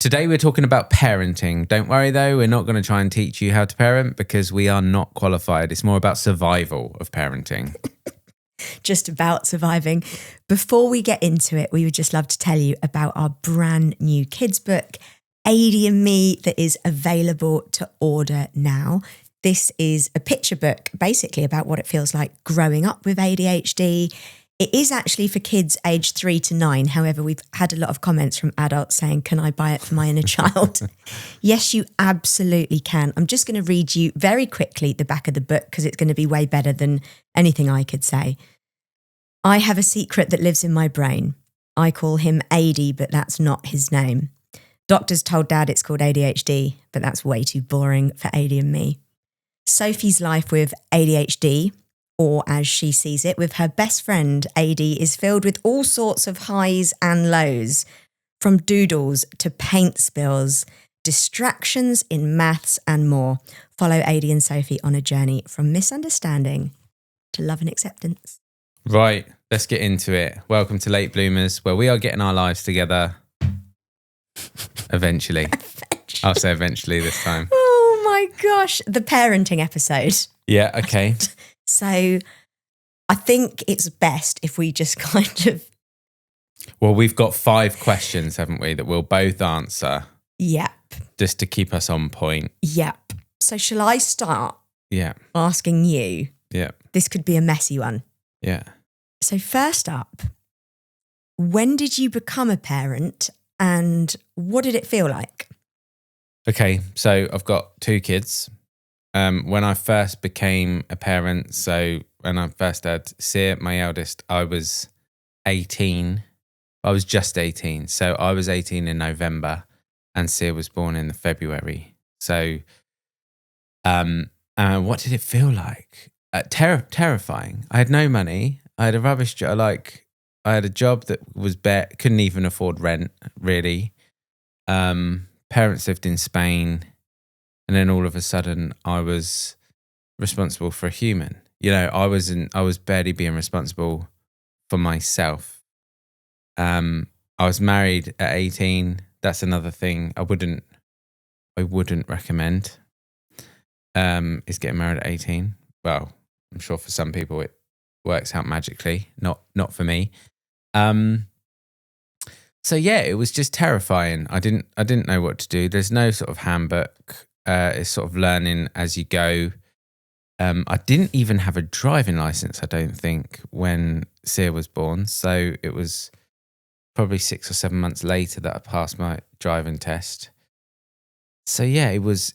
Today we're talking about parenting. Don't worry though, we're not going to try and teach you how to parent because we are not qualified. It's more about survival of parenting. Just about surviving. Before we get into it, we would just love to tell you about our brand new kids book, AD&Me, that is available to order now. This is a picture book basically about what it feels like growing up with ADHD. It is actually for kids aged 3 to 9. However, we've had a lot of comments from adults saying, can I buy it for my inner child? Yes, you absolutely can. I'm just going to read you very quickly the back of the book because it's going to be way better than anything I could say. I have a secret that lives in my brain. I call him AD, but that's not his name. Doctors told Dad it's called ADHD, but that's way too boring for AD&Me. Sophie's life with ADHD, or as she sees it, with her best friend, AD, is filled with all sorts of highs and lows, from doodles to paint spills, distractions in maths and more. Follow AD and Sophie on a journey from misunderstanding to love and acceptance. Right, let's get into it. Welcome to Late Bloomers, where we are getting our lives together. Eventually. I'll say eventually this time. Oh my gosh, the parenting episode. Yeah, okay. So I think it's best if we just kind of... Well, we've got 5 questions, haven't we, that we'll both answer. Yep. Just to keep us on point. Yep. So shall I start asking you? Yeah. This could be a messy one. Yeah. So first up, when did you become a parent and what did it feel like? Okay, so I've got 2 kids. When I first became a parent, so when I first had Sia, my eldest, I was 18. I was just 18. So I was 18 in November and Sia was born in the February. So what did it feel like? Terrifying. I had no money. I had a rubbish job. I had a job that was couldn't even afford rent, really. Parents lived in Spain. And then all of a sudden, I was responsible for a human. You know, I was barely being responsible for myself. I was married at 18. That's another thing I wouldn't recommend. Is getting married at 18. Well, I'm sure for some people it works out magically. Not for me. So yeah, it was just terrifying. I didn't know what to do. There's no sort of handbook. It's sort of learning as you go. I didn't even have a driving license, I don't think, when Sia was born. So it was probably 6 or 7 months later that I passed my driving test. So yeah, it was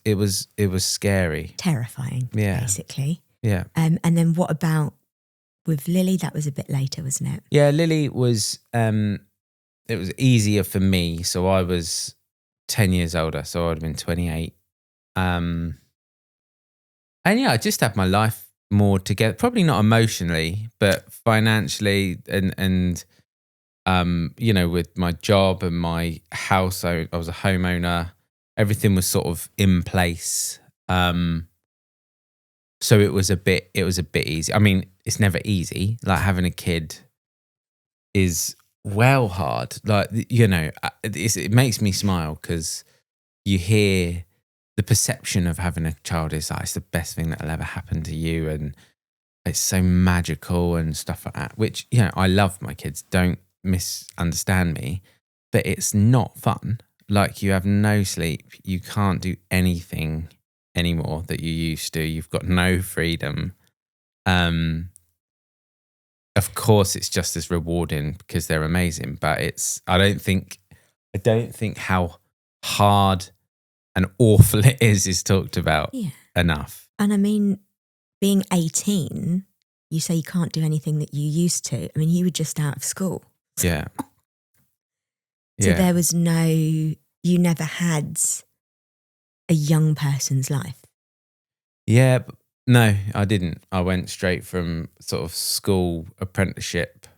scary. Terrifying, basically. Yeah. And then what about with Lily? That was a bit later, wasn't it? Yeah, Lily was, it was easier for me. So I was 10 years older, so I would have been 28. And yeah, I just had my life more together, probably not emotionally, but financially and you know, with my job and my house, I was a homeowner, everything was sort of in place. So it was a bit easy. I mean, it's never easy. Like having a kid is well hard. Like, you know, it makes me smile because you hear the perception of having a child is like, it's the best thing that'll ever happen to you. And it's so magical and stuff like that, which, you know, I love my kids. Don't misunderstand me, but it's not fun. Like you have no sleep. You can't do anything anymore that you used to. You've got no freedom. Of course, it's just as rewarding because they're amazing, but I don't think how hard and awful it is talked about enough. And I mean, being 18, you say you can't do anything that you used to. I mean, you were just out of school. Yeah. So there was you never had a young person's life. Yeah, no, I didn't. I went straight from sort of school apprenticeship,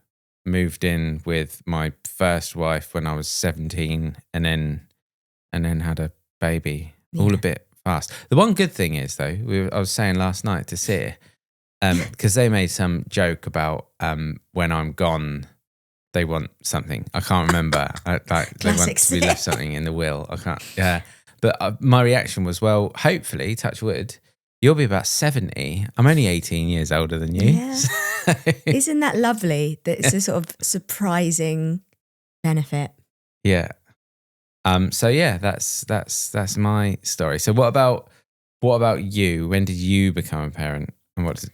moved in with my first wife when I was 17 and then had a baby, all a bit fast. The one good thing is though, I was saying last night to Sia, because they made some joke about when I'm gone, they want something. I can't remember. They want to be left something in the will. I can't. Yeah. But my reaction was, well, hopefully, touch wood, you'll be about 70. I'm only 18 years older than you. Yeah. So. Isn't that lovely? That it's a sort of surprising benefit. Yeah. So yeah, that's my story. So what about you? When did you become a parent? And what did...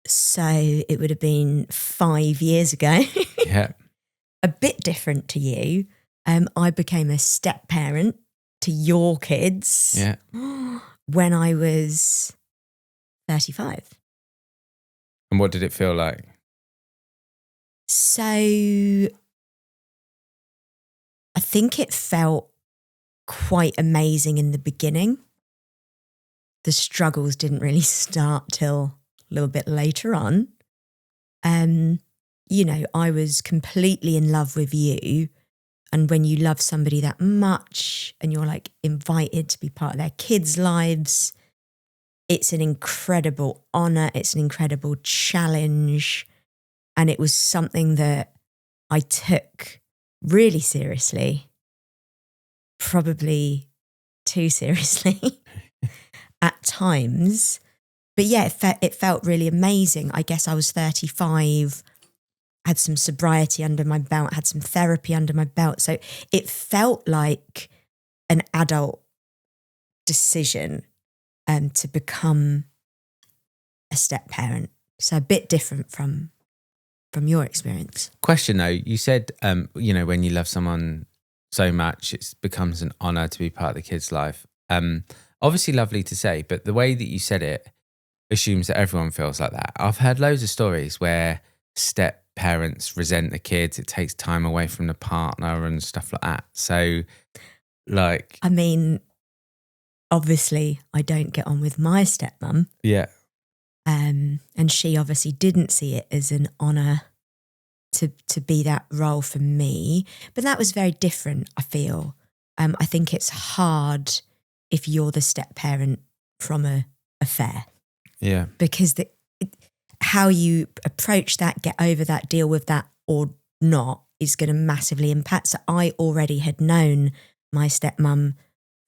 So it would have been 5 years ago. Yeah. A bit different to you. I became a step parent to your kids. Yeah. When I was 35. And what did it feel like? So I think it felt quite amazing in the beginning. The struggles didn't really start till a little bit later on. You know, I was completely in love with you. And when you love somebody that much and you're like invited to be part of their kids' lives, it's an incredible honor. It's an incredible challenge. And it was something that I took really seriously, probably too seriously at times. But yeah, it felt really amazing. I guess I was 35, had some sobriety under my belt, had some therapy under my belt. So it felt like an adult decision to become a step parent. So a bit different from your experience. Question though, you said, you know, when you love someone so much, it becomes an honor to be part of the kid's life. Obviously lovely to say, but the way that you said it assumes that everyone feels like that. I've heard loads of stories where step parents resent the kids. It takes time away from the partner and stuff like that. So like... I mean, obviously I don't get on with my stepmum. Yeah. And she obviously didn't see it as an honour to be that role for me. But that was very different, I feel. I think it's hard if you're the step parent from a affair. Yeah. Because how you approach that, get over that, deal with that or not is going to massively impact. So I already had known my stepmum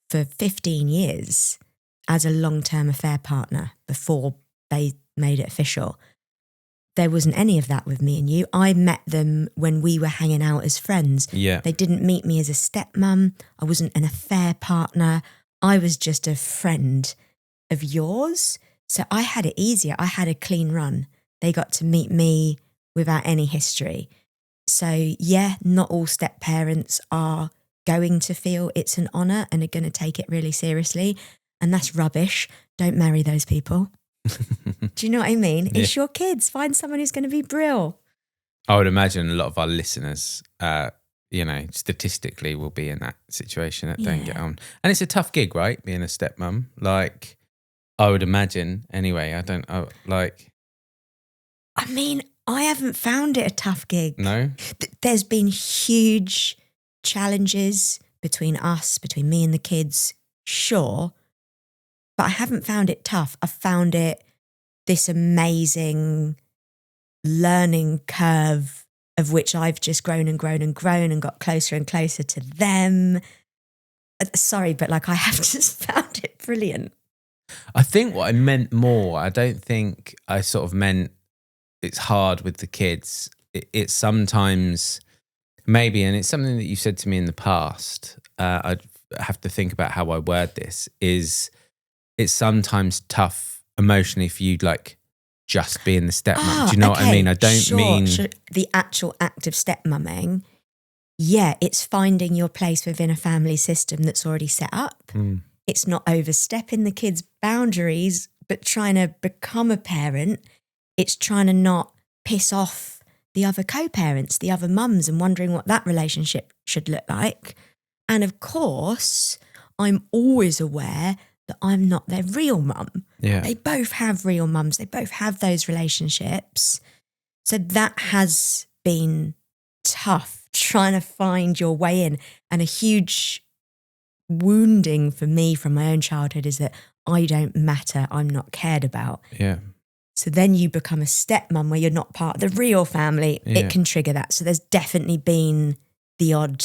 for 15 years as a long-term affair partner before they made it official. There wasn't any of that with me and you. I met them when we were hanging out as friends. Yeah. They didn't meet me as a stepmum. I wasn't an affair partner. I was just a friend of yours. So I had it easier. I had a clean run. They got to meet me without any history. So yeah, not all step parents are going to feel it's an honour and are going to take it really seriously. And that's rubbish. Don't marry those people. Do you know what I mean? Yeah. It's your kids. Find someone who's going to be brill. I would imagine a lot of our listeners, you know, statistically will be in that situation that don't get on. And it's a tough gig, right? Being a stepmum. Like, I would imagine anyway. I mean, I haven't found it a tough gig. No? There's been huge challenges between us, between me and the kids, sure. But I haven't found it tough. I found it this amazing learning curve of which I've just grown and grown and grown and got closer and closer to them. Sorry, but like I have just found it brilliant. I think what I meant more, I don't think I sort of meant it's hard with the kids. It's sometimes maybe, and it's something that you said to me in the past, I'd have to think about how I word this, is it's sometimes tough emotionally for you, like just being the stepmom. Do you know what I mean? I don't mean... the actual act of stepmumming. Yeah, it's finding your place within a family system that's already set up. It's not overstepping the kids' boundaries, but trying to become a parent. It's trying to not piss off the other co-parents, the other mums, and wondering what that relationship should look like. And of course, I'm always aware that I'm not their real mum. Yeah. They both have real mums. They both have those relationships. So that has been tough, trying to find your way in. And a huge wounding for me from my own childhood is that I don't matter. I'm not cared about. Yeah. So then you become a stepmum where you're not part of the real family. Yeah. It can trigger that. So there's definitely been the odd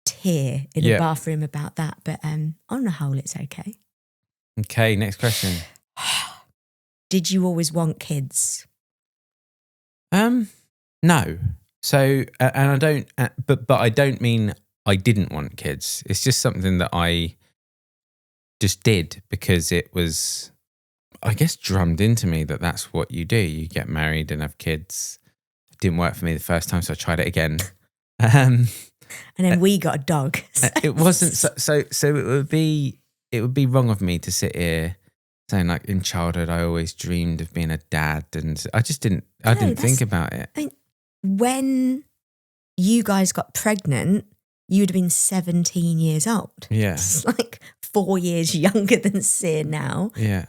tear in a bathroom about that. But on the whole, it's okay. Okay, next question. Did you always want kids? No. So, and I don't, but I don't mean I didn't want kids. It's just something that I just did because it was, I guess, drummed into me that that's what you do. You get married and have kids. It didn't work for me the first time, so I tried it again. And then we got a dog. It wasn't so it would be wrong of me to sit here saying like in childhood I always dreamed of being a dad, and I just didn't think about it. I mean, when you guys got pregnant, you would have been 17 years old. Yeah. It's like 4 years younger than Sear now. Yeah.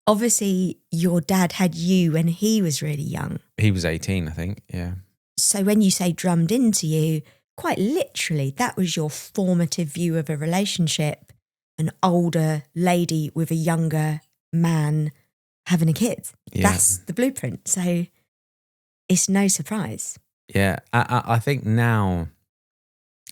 Obviously, your dad had you when he was really young. He was 18, I think. Yeah. So when you say drummed into you, quite literally, that was your formative view of a relationship, an older lady with a younger man having a kid. Yeah. That's the blueprint. So it's no surprise. Yeah. I think now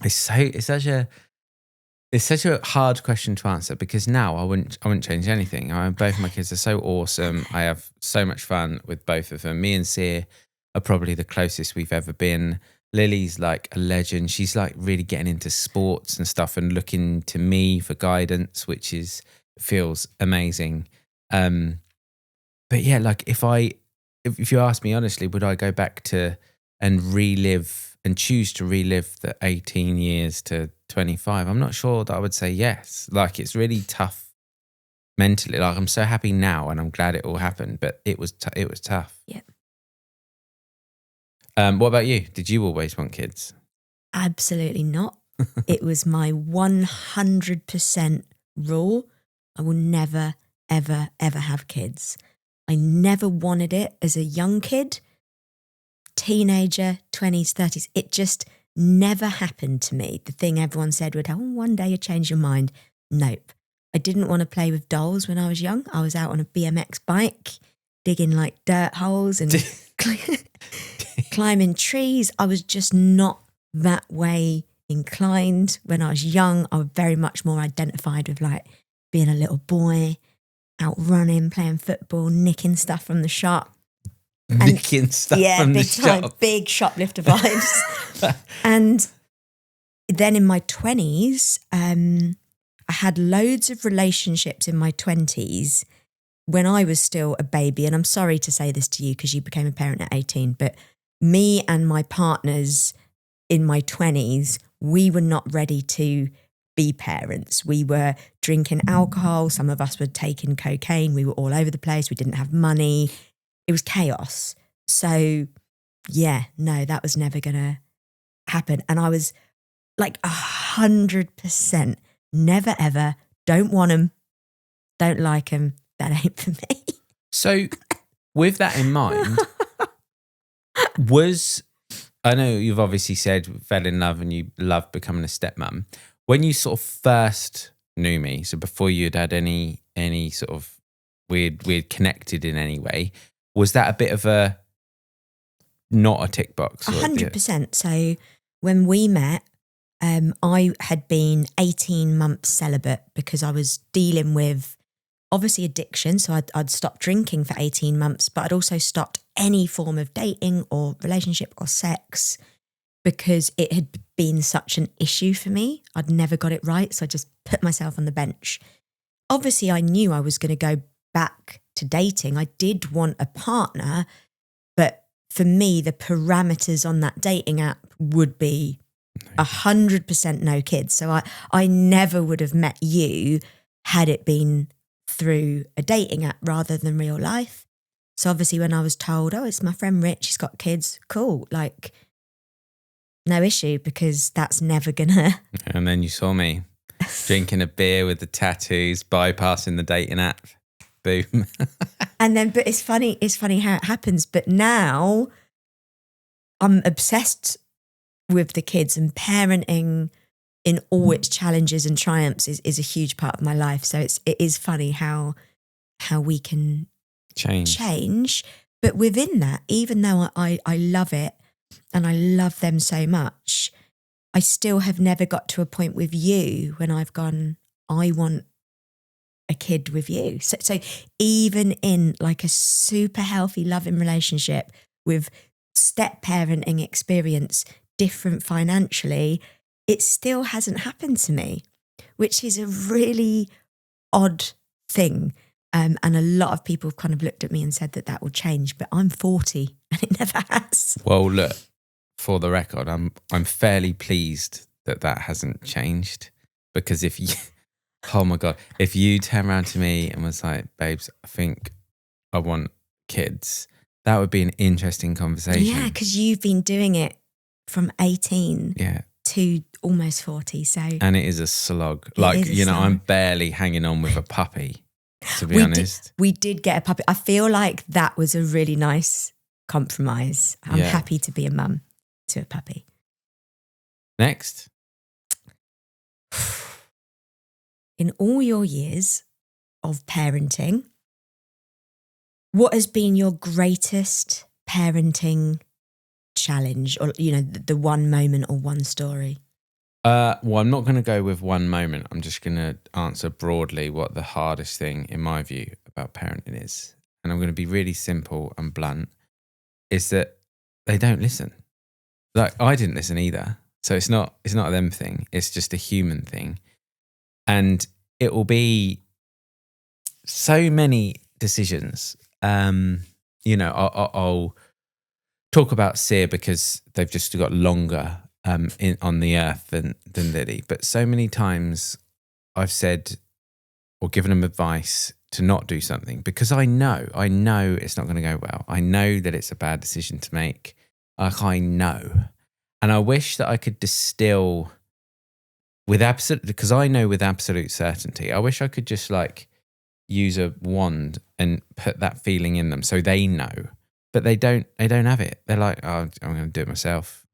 it's such a hard question to answer because now I wouldn't change anything. Both my kids are so awesome. I have so much fun with both of them. Me and Sear are probably the closest we've ever been. Lily's like a legend. She's like really getting into sports and stuff and looking to me for guidance, which feels amazing. But yeah, like if you ask me honestly, would I go back to and relive and choose to relive the 18 years to 25? I'm not sure that I would say yes. Like it's really tough mentally. Like I'm so happy now and I'm glad it all happened, but it was tough. Yeah. What about you? Did you always want kids? Absolutely not. It was my 100% rule. I will never, ever, ever have kids. I never wanted it as a young kid, teenager, 20s, 30s. It just never happened to me. The thing everyone said would happen, one day you change your mind. Nope. I didn't want to play with dolls when I was young. I was out on a BMX bike, digging like dirt holes and climbing trees. I was just not that way inclined. When I was young, I was very much more identified with like being a little boy, out running, playing football, nicking stuff from the shop. Nicking stuff from the shop. Yeah, big shoplifter vibes. And then in my 20s, I had loads of relationships in my 20s when I was still a baby. And I'm sorry to say this to you because you became a parent at 18, but me and my partners in my 20s, we were not ready to be parents. We were drinking alcohol. Some of us were taking cocaine. We were all over the place. We didn't have money. It was chaos. So yeah, no, that was never going to happen. And I was like 100% never ever, don't want them, don't like them. That ain't for me. So with that in mind, I know you've obviously said fell in love and you loved becoming a stepmum. When you sort of first knew me, so before you'd had any sort of weird connected in any way, was that a bit of a not a tick box? 100%. So when we met, I had been 18 months celibate because I was dealing with obviously addiction. So I'd stopped drinking for 18 months, but I'd also stopped any form of dating or relationship or sex because it had been such an issue for me. I'd never got it right. So I just put myself on the bench. Obviously, I knew I was going to go back to dating. I did want a partner, but for me, the parameters on that dating app would be 100% no kids. So I never would have met you had it been through a dating app rather than real life. So obviously when I was told, oh, it's my friend Rich, he's got kids, cool. Like, no issue because that's never gonna. And then you saw me drinking a beer with the tattoos, bypassing the dating app. Boom. And then, but it's funny how it happens. But now I'm obsessed with the kids, and parenting in all its challenges and triumphs is a huge part of my life. So it is funny how we can change. But within that, even though I love it and I love them so much, I still have never got to a point with you when I've gone, I want a kid with you. So even in like a super healthy, loving relationship with step parenting experience, different financially, it still hasn't happened to me, which is a really odd thing. And a lot of people have kind of looked at me and said that will change, but I'm 40 and it never has. Well, look, for the record, I'm fairly pleased that hasn't changed, because if you, oh my God, if you turn around to me and was like, babes, I think I want kids, that would be an interesting conversation. Yeah, because you've been doing it from 18 yeah. to almost 40. So, and it is a slog. Like, you know, I'm barely hanging on with a puppy, to be honest. We did get a puppy. I feel like that was a really nice compromise. I'm happy to be a mum to a puppy. Next. In all your years of parenting, what has been your greatest parenting challenge, or, you know, the one moment or one story? Well, I'm not going to go with one moment. I'm just going to answer broadly what the hardest thing, in my view, about parenting is. And I'm going to be really simple and blunt, is that they don't listen. Like, I didn't listen either. So it's not a them thing. It's just a human thing. And it will be so many decisions. You know, I'll talk about Sear because they've just got longer on the earth than Lily. But so many times I've said or given them advice to not do something because I know it's not going to go well. I know that it's a bad decision to make. Like, I know. And I wish that I could distill with absolute, because I know with absolute certainty, I wish I could just like use a wand and put that feeling in them so they know. But they don't have it. They're like, oh, I'm going to do it myself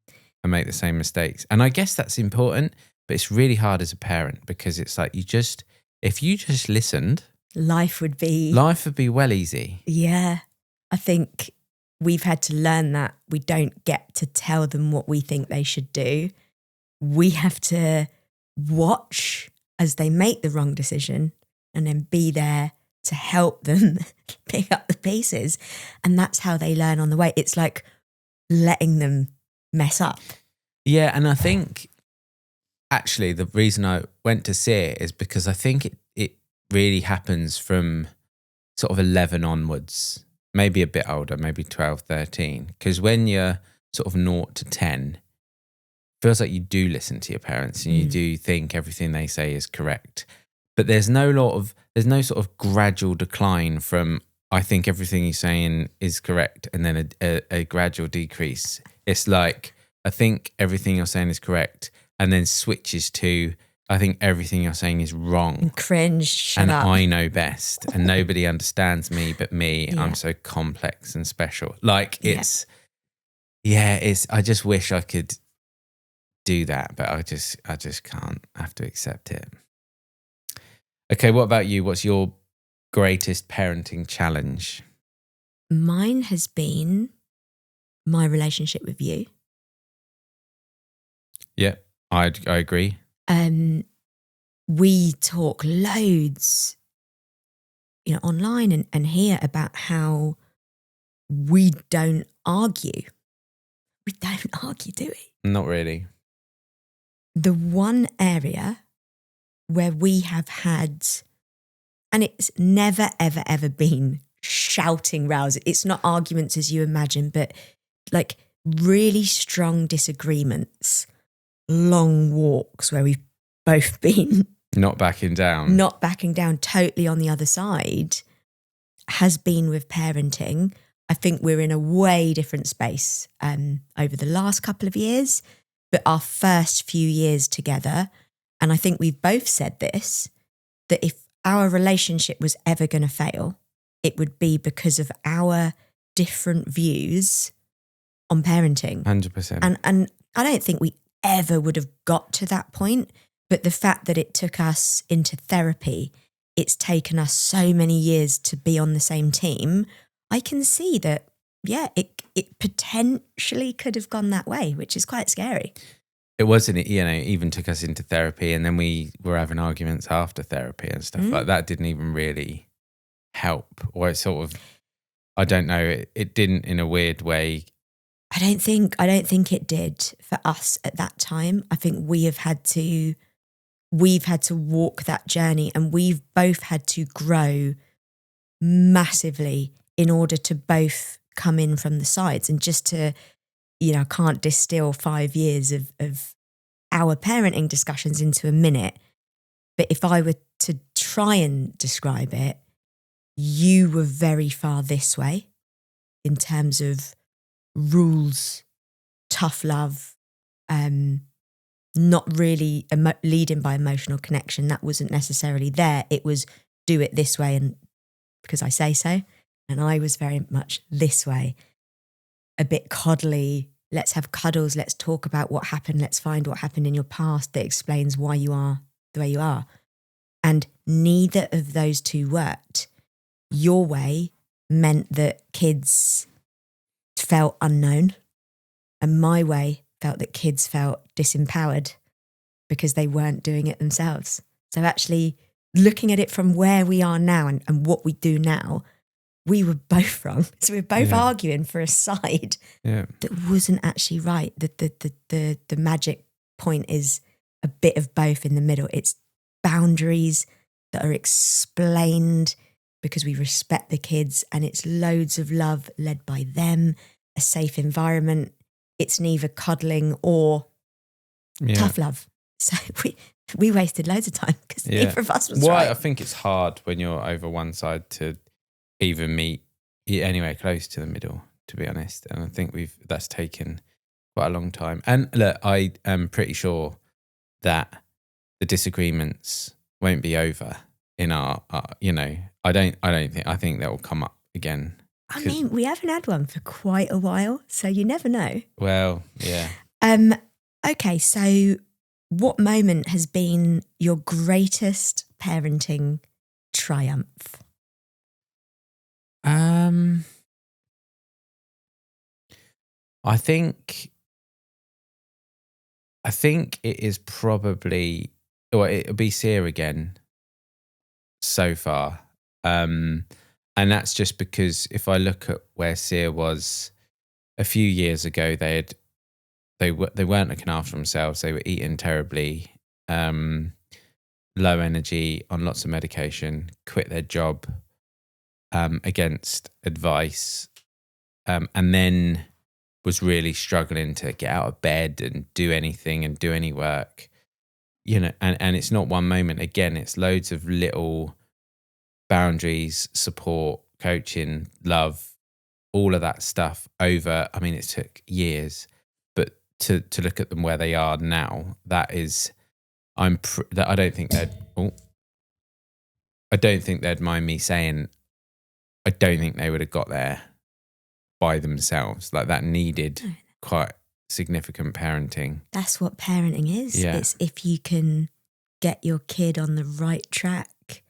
and make the same mistakes. And I guess that's important, but it's really hard as a parent because it's like if you just listened, life would be well easy. Yeah. I think we've had to learn that we don't get to tell them what we think they should do. We have to watch as they make the wrong decision and then be there to help them pick up the pieces. And that's how they learn on the way. It's like letting them mess up. Yeah, and I think actually the reason I went to Sear is because I think it really happens from sort of 11 onwards, maybe a bit older, maybe 12, 13. Because when you're sort of 0 to 10, it feels like you do listen to your parents and you do think everything they say is correct. But there's no sort of gradual decline from I think everything you're saying is correct and then a gradual decrease. It's like I think everything you're saying is correct and then switches to I think everything you're saying is wrong. And cringe, shut up. I know best and nobody understands me but me. Yeah. I'm so complex and special. Like it's I just wish I could do that, but I just can't. I have to accept it. Okay, what about you? What's your greatest parenting challenge? Mine has been my relationship with you. Yeah, I agree. We talk loads, you know, online and here about how we don't argue. We don't argue, do we? Not really. The one area where we have had, and it's never, ever, ever been shouting rows. It's not arguments as you imagine, but like really strong disagreements, long walks where we've both been not backing down, totally on the other side, has been with parenting. I think we're in a way different space over the last couple of years, but our first few years together, and I think we've both said this, that if our relationship was ever going to fail, it would be because of our different views on parenting. 100%. And I don't think we ever would have got to that point, but the fact that it took us into therapy it's taken us so many years to be on the same team, I can see that, yeah, it potentially could have gone that way, which is quite scary. It wasn't, you know, even took us into therapy, and then we were having arguments after therapy and stuff like that. Didn't even really help, or it sort of, I don't know, it didn't in a weird way. I don't think it did for us at that time. I think we've had to walk that journey, and we've both had to grow massively in order to both come in from the sides. And just to, you know, I can't distill 5 years of our parenting discussions into a minute, but if I were to try and describe it, you were very far this way in terms of rules, tough love, not really leading by emotional connection. That wasn't necessarily there. It was do it this way and because I say so. And I was very much this way, a bit coddly. Let's have cuddles. Let's talk about what happened. Let's find what happened in your past that explains why you are the way you are. And neither of those two worked. Your way meant that kids felt unknown, and my way felt that kids felt disempowered because they weren't doing it themselves. So actually looking at it from where we are now and what we do now, we were both wrong. So we're both arguing for a side that wasn't actually right. The magic point is a bit of both in the middle. It's boundaries that are explained because we respect the kids, and it's loads of love led by them, a safe environment. It's neither cuddling or tough love. So we wasted loads of time because neither of us was right. I think it's hard when you're over one side to even meet anywhere close to the middle, to be honest. And I think that's taken quite a long time. And look, I am pretty sure that the disagreements won't be over in our you know, I think that will come up again. I mean, we haven't had one for quite a while, so you never know. Well, yeah. Okay, so what moment has been your greatest parenting triumph? I think it is probably, or it'll be Sia again so far. And that's just because if I look at where Sia was a few years ago, they weren't looking after themselves. They were eating terribly, low energy, on lots of medication, quit their job against advice, and then was really struggling to get out of bed and do anything and do any work. You know, and it's not one moment. Again, it's loads of little boundaries, support, coaching, love, all of that stuff over. I mean, it took years, but to look at them where they are now, that is, I don't think they'd mind me saying, I don't think they would have got there by themselves. Like, that needed quite significant parenting. That's what parenting is. Yeah. It's if you can get your kid on the right track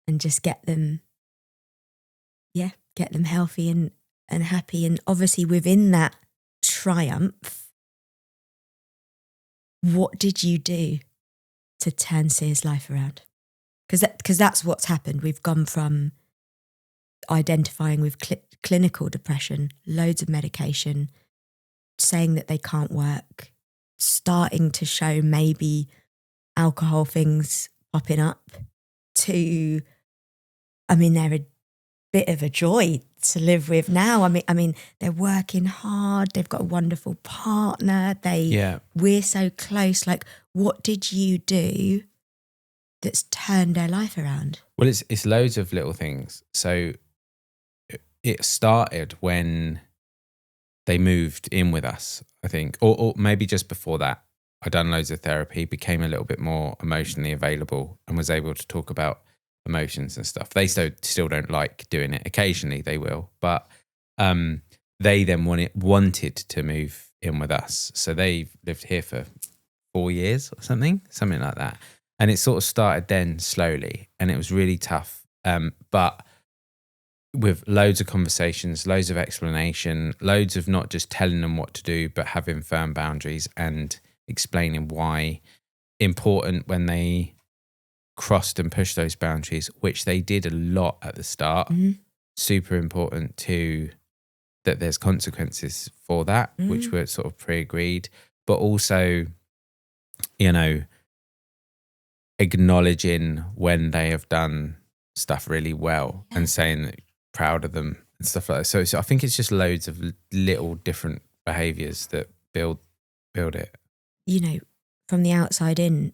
and just get them healthy and happy. And obviously within that triumph, what did you do to turn Sia's life around? Because that's what's happened. We've gone from identifying with clinical depression, loads of medication, saying that they can't work, starting to show maybe alcohol things popping up, to, I mean, they're a bit of a joy to live with now. I mean, they're working hard. They've got a wonderful partner. We're so close. Like, what did you do that's turned their life around? Well, it's loads of little things. So it started when they moved in with us, I think, or maybe just before that. I'd done loads of therapy, became a little bit more emotionally available, and was able to talk about emotions and stuff. They still don't like doing it. Occasionally they will, but they then wanted to move in with us. So they've lived here for 4 years or something like that. And it sort of started then slowly, and it was really tough. But with loads of conversations, loads of explanation, loads of not just telling them what to do, but having firm boundaries and explaining why important when they crossed and pushed those boundaries, which they did a lot at the start. Super important to that there's consequences for that, which were sort of pre-agreed, but also, you know, acknowledging when they have done stuff really well and saying that proud of them and stuff like that. So I think it's just loads of little different behaviours that build it. You know, from the outside in,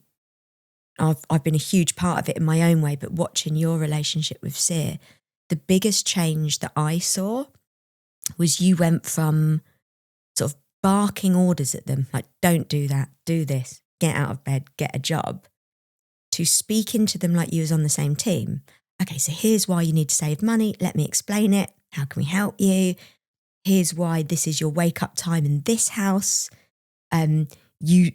I've been a huge part of it in my own way, but watching your relationship with Sear, the biggest change that I saw was you went from sort of barking orders at them, like, don't do that, do this, get out of bed, get a job, to speaking to them like you was on the same team. Okay, so here's why you need to save money. Let me explain it. How can we help you? Here's why this is your wake up time in this house. You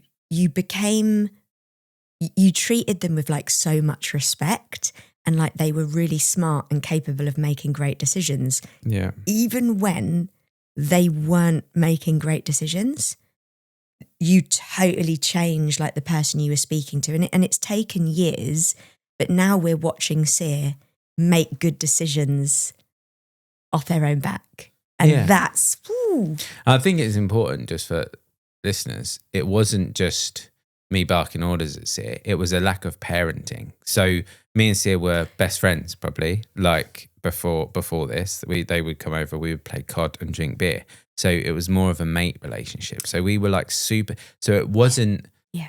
treated them with like so much respect, and like they were really smart and capable of making great decisions. Yeah. Even when they weren't making great decisions, you totally changed like the person you were speaking to. And it's taken years, but now we're watching Sear make good decisions off their own back. And that's... Woo. I think it's important just for listeners, it wasn't just me barking orders at Sear, it was a lack of parenting. So me and Sear were best friends probably, like before this. They would come over, we would play COD and drink beer. So it was more of a mate relationship. So we were like super, so it wasn't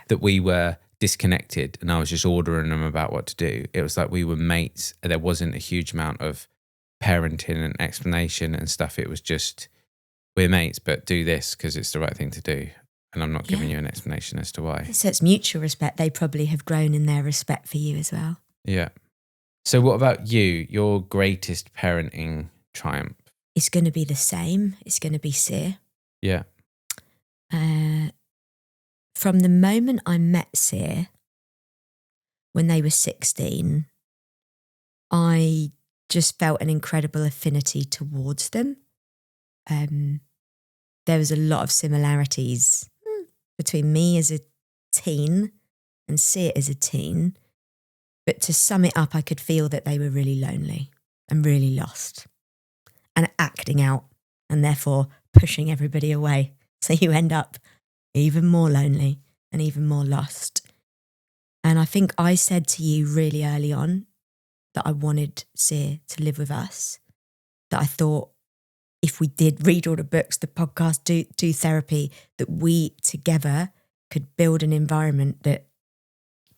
that we were disconnected and I was just ordering them about what to do. It was like we were mates. There wasn't a huge amount of parenting and explanation and stuff. It was just, we're mates, but do this because it's the right thing to do. And I'm not giving you an explanation as to why. So it's mutual respect. They probably have grown in their respect for you as well. Yeah. So what about you? Your greatest parenting triumph? It's going to be the same. It's going to be Sear. Yeah. From the moment I met Sear, when they were 16, I just felt an incredible affinity towards them. There was a lot of similarities between me as a teen and Sear as a teen. But to sum it up, I could feel that they were really lonely and really lost and acting out and therefore pushing everybody away. So you end up even more lonely and even more lost. And I think I said to you really early on that I wanted Sear to live with us, that I thought if we did read all the books, the podcast, do therapy, that we together could build an environment that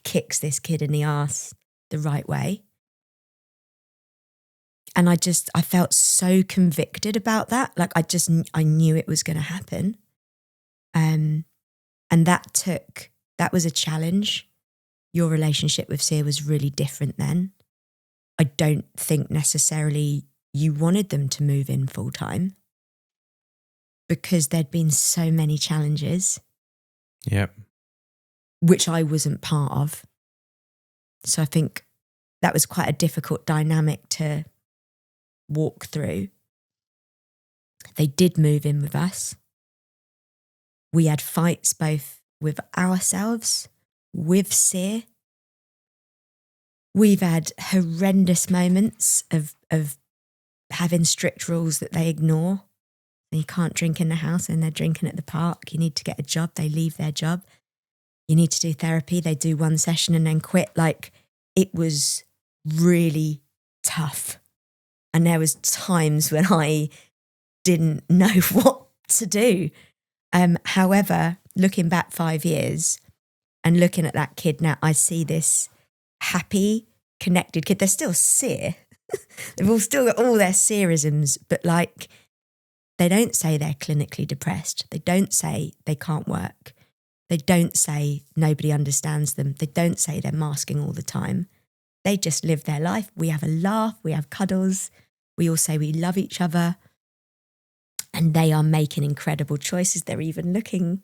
kicks this kid in the arse the right way. And I felt so convicted about that. Like I knew it was going to happen. And that was a challenge. Your relationship with Sear was really different then. I don't think necessarily you wanted them to move in full time because there'd been so many challenges. Yep. Which I wasn't part of. So I think that was quite a difficult dynamic to walk through. They did move in with us. We had fights both with ourselves, with Sear. We've had horrendous moments of having strict rules that they ignore. You can't drink in the house and they're drinking at the park. You need to get a job, they leave their job. You need to do therapy, they do one session and then quit. Like, it was really tough. And there was times when I didn't know what to do. However, looking back 5 years and looking at that kid now, I see this happy, connected kid. They're still Sear. They've all still got all their Searisms, but like, they don't say they're clinically depressed. They don't say they can't work. They don't say nobody understands them. They don't say they're masking all the time. They just live their life. We have a laugh. We have cuddles. We all say we love each other. And they are making incredible choices. They're even they're going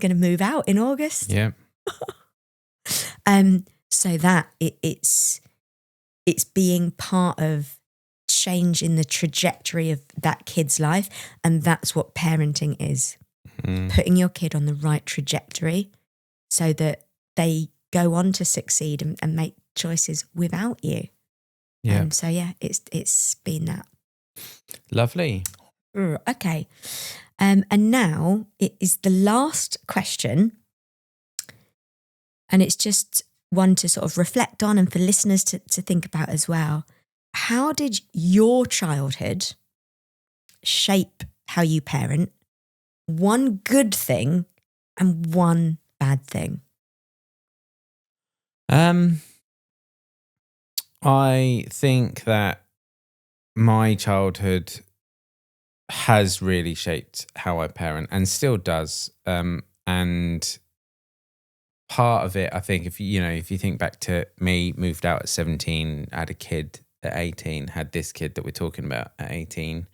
to move out in August. Yeah. so that it's being part of changing the trajectory of that kid's life. And that's what parenting is. Putting your kid on the right trajectory so that they go on to succeed and make choices without you. Yeah. So yeah, it's been that. Lovely. Okay. And now it is the last question. And it's just one to sort of reflect on and for listeners to think about as well. How did your childhood shape how you parent? One good thing and one bad thing. I think that my childhood has really shaped how I parent and still does. And part of it, I think, if you think back to me, moved out at 17, had a kid at 18, had this kid that we're talking about at 18,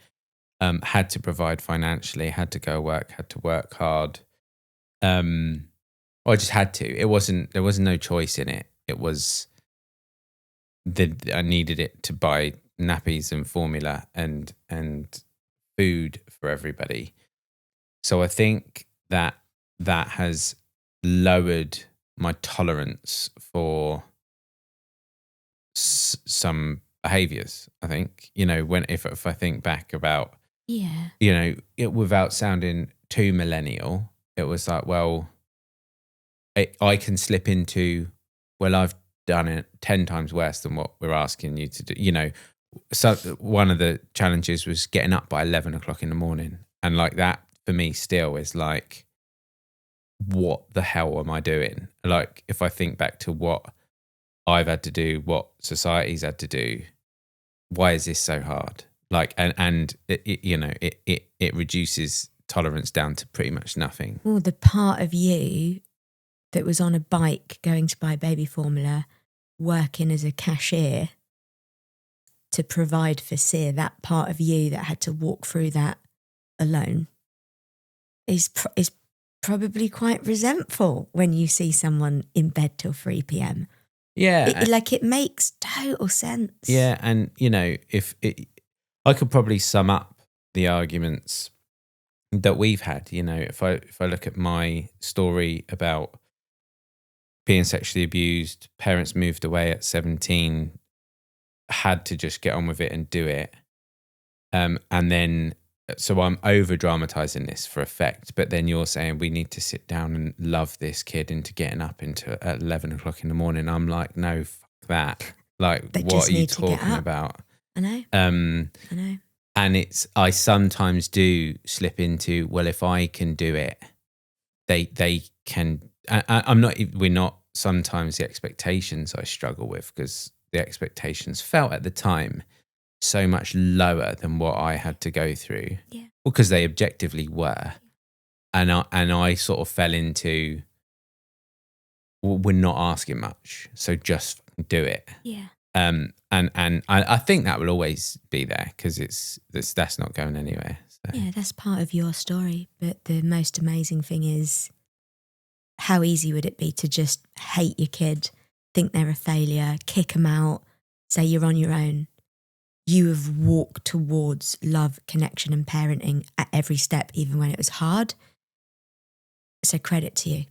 had to provide financially, had to go work, had to work hard. I just had to. There was no choice in it. It was I needed it to buy nappies and formula and food for everybody. So I think that has lowered my tolerance for some behaviors. I think, if I think back about, without sounding too millennial, it was like, well, I can slip into, well, I've done it 10 times worse than what we're asking you to do. So one of the challenges was getting up by 11 o'clock in the morning. And like that for me still is like, what the hell am I doing? Like, if I think back to what I've had to do, what society's had to do, why is this so hard? Like, and it reduces tolerance down to pretty much nothing. Well, the part of you that was on a bike going to buy baby formula, working as a cashier to provide for Sear, that part of you that had to walk through that alone is probably quite resentful when you see someone in bed till 3 p.m. Yeah. It makes total sense. Yeah. And, I could probably sum up the arguments that we've had, if I look at my story about being sexually abused, parents moved away at 17, had to just get on with it and do it. And then, so I'm over dramatizing this for effect, but then you're saying we need to sit down and love this kid into getting up at 11 o'clock in the morning. I'm like, no, fuck that. Like, what are you talking about? I know. I know. And I sometimes do slip into, well, if I can do it, they can. We're not sometimes the expectations I struggle with, because the expectations felt at the time so much lower than what I had to go through. Yeah. Because they objectively were. And I sort of fell into, well, we're not asking much, so just do it. Yeah. And I think that will always be there, because that's not going anywhere. So. Yeah, that's part of your story. But the most amazing thing is, how easy would it be to just hate your kid, think they're a failure, kick them out, say you're on your own? You have walked towards love, connection and parenting at every step, even when it was hard. So credit to you.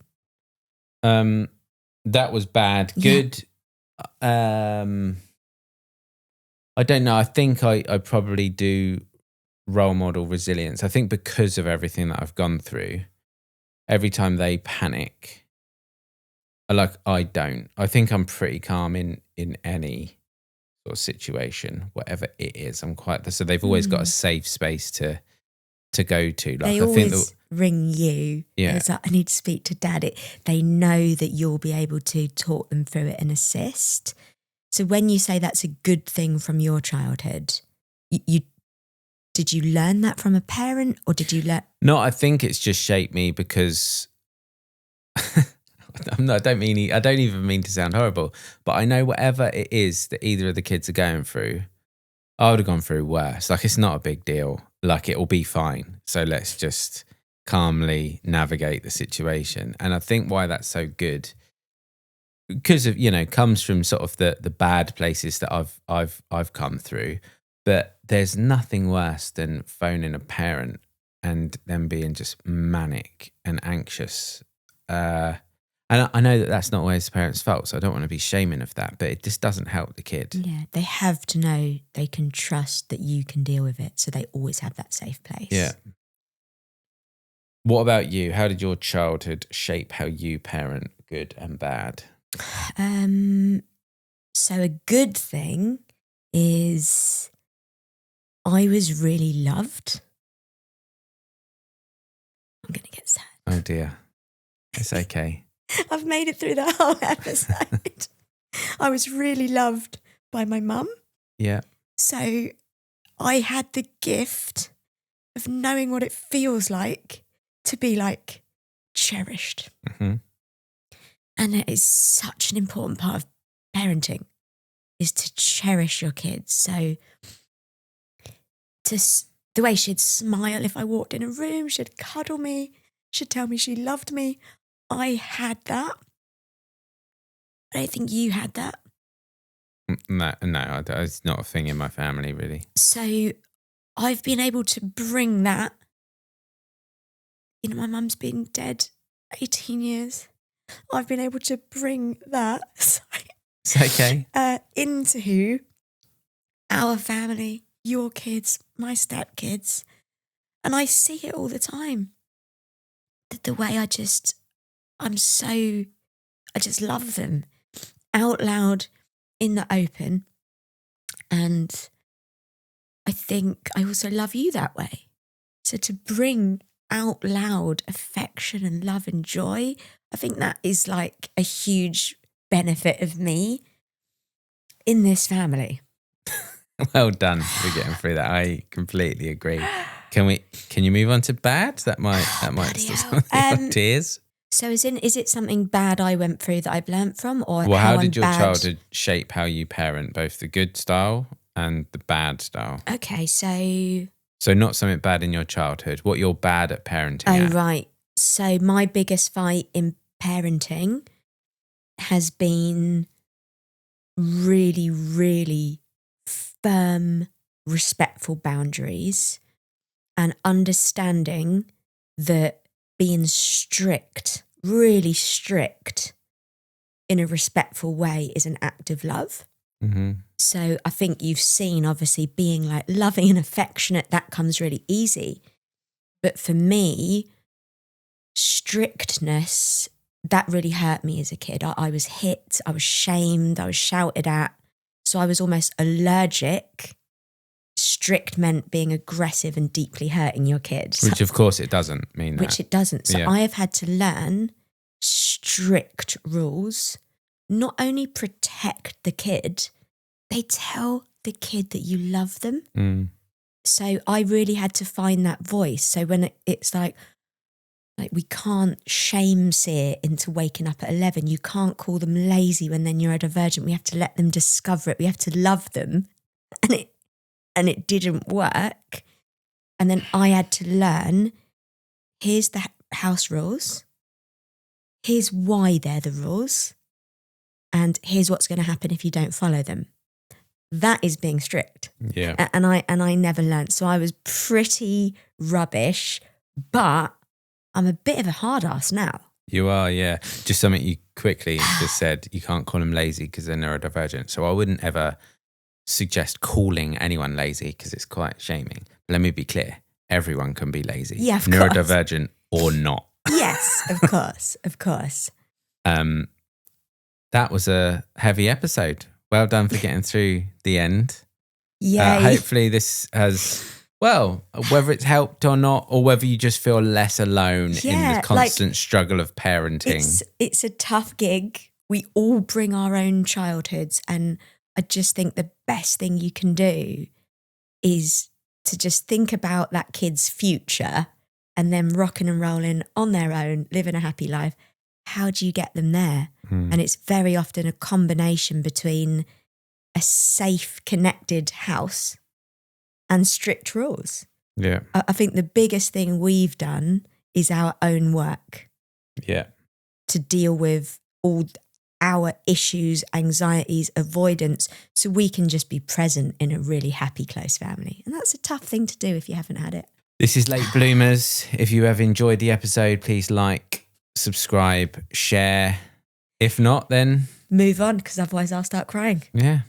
That was bad. Good. Yeah. I don't know. I think I probably do role model resilience. I think because of everything that I've gone through, every time they panic, I don't. I think I'm pretty calm in any sort of situation, whatever it is. I'm quite. So they've always got a safe space to go to. Like, they always ring you. Yeah, it's like, I need to speak to Dad. They know that you'll be able to talk them through it and assist. So when you say that's a good thing from your childhood, did you learn that from a parent, or did you learn? No, I think it's just shaped me because I don't even mean to sound horrible, but I know whatever it is that either of the kids are going through, I would have gone through worse. Like, it's not a big deal. Like, it will be fine. So let's just calmly navigate the situation. And I think why that's so good because of, comes from sort of the bad places that I've come through. But there's nothing worse than phoning a parent and them being just manic and anxious. And I know that that's not always the parent's fault, so I don't want to be shaming of that, but it just doesn't help the kid. Yeah, they have to know they can trust that you can deal with it, so they always have that safe place. Yeah. What about you? How did your childhood shape how you parent, good and bad? So a good thing is I was really loved. I'm going to get sad. Oh dear. It's okay. I've made it through the whole episode. I was really loved by my mum. Yeah. So I had the gift of knowing what it feels like to be like cherished. Mm-hmm. And it is such an important part of parenting, is to cherish your kids. So the way she'd smile if I walked in a room, she'd cuddle me, she'd tell me she loved me. I had that. I don't think you had that. No, it's not a thing in my family, really. So I've been able to bring that. My mum's been dead 18 years. I've been able to bring that It's okay. Into our family, your kids, my stepkids. And I see it all the time. The way I just love them out loud in the open. And I think I also love you that way. So to bring out loud affection and love and joy, I think that is like a huge benefit of me in this family. Well done for getting through that. I completely agree. Can you move on to bad? That might stop tears. So is it something bad I went through that I've learnt from, or how did your childhood shape how you parent, both the good style and the bad style? Okay, so not something bad in your childhood. What you're bad at parenting. Oh, right. So my biggest fight in parenting has been really, really firm, respectful boundaries and understanding that being strict, really strict in a respectful way is an act of love. Mm-hmm. So I think you've seen, obviously, being like loving and affectionate, that comes really easy. But for me, strictness, that really hurt me as a kid. I was hit, I was shamed, I was shouted at. So I was almost allergic. Strict meant being aggressive and deeply hurting your kid. Which of course it doesn't mean that. Which it doesn't. So I have had to learn strict rules, not only protect the kid, they tell the kid that you love them. Mm. So I really had to find that voice. So when it's like we can't shame Sear into waking up at 11. You can't call them lazy when they're neurodivergent. We have to let them discover it. We have to love them. And it didn't work. And then I had to learn, here's the house rules. Here's why they're the rules. And here's what's going to happen if you don't follow them. That is being strict. Yeah. And I never learned. So I was pretty rubbish, but I'm a bit of a hard ass now. You are, yeah. Just something you quickly just said, you can't call them lazy because they're neurodivergent. So I wouldn't ever suggest calling anyone lazy because it's quite shaming. Let me be clear. Everyone can be lazy. Yeah, of neurodivergent or not. Yes, of course, of course. That was a heavy episode. Well done for getting through the end. Yeah. Hopefully this has, whether it's helped or not, or whether you just feel less alone in the constant struggle of parenting. It's a tough gig. We all bring our own childhoods, and I just think the best thing you can do is to just think about that kid's future and them rocking and rolling on their own, living a happy life. How do you get them there? And it's very often a combination between a safe, connected house and strict rules. Yeah. I think the biggest thing we've done is our own work. Yeah. To deal with all our issues, anxieties, avoidance, so we can just be present in a really happy, close family. And that's a tough thing to do if you haven't had it. This is Late Bloomers. If you have enjoyed the episode, please like, subscribe, share. If not, then Move on, because otherwise I'll start crying. yeah.